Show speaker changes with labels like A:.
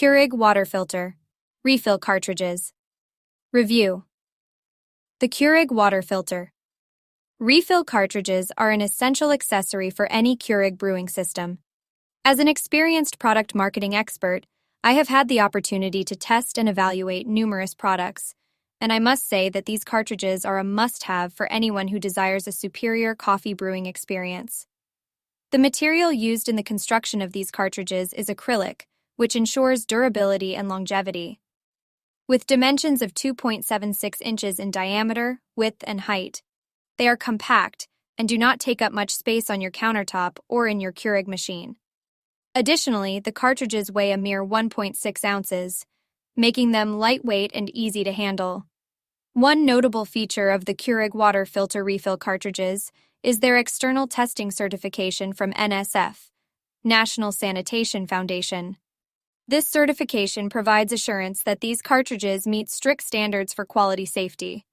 A: Keurig water filter. Refill cartridges. Review. The Keurig water filter. Refill cartridges are an essential accessory for any Keurig brewing system. As an experienced product marketing expert, I have had the opportunity to test and evaluate numerous products, and I must say that these cartridges are a must-have for anyone who desires a superior coffee brewing experience. The material used in the construction of these cartridges is acrylic, which ensures durability and longevity. With dimensions of 2.76 inches in diameter, width, and height, they are compact and do not take up much space on your countertop or in your Keurig machine. Additionally, the cartridges weigh a mere 1.6 ounces, making them lightweight and easy to handle. One notable feature of the Keurig water filter refill cartridges is their external testing certification from NSF, National Sanitation Foundation. This certification provides assurance that these cartridges meet strict standards for quality safety.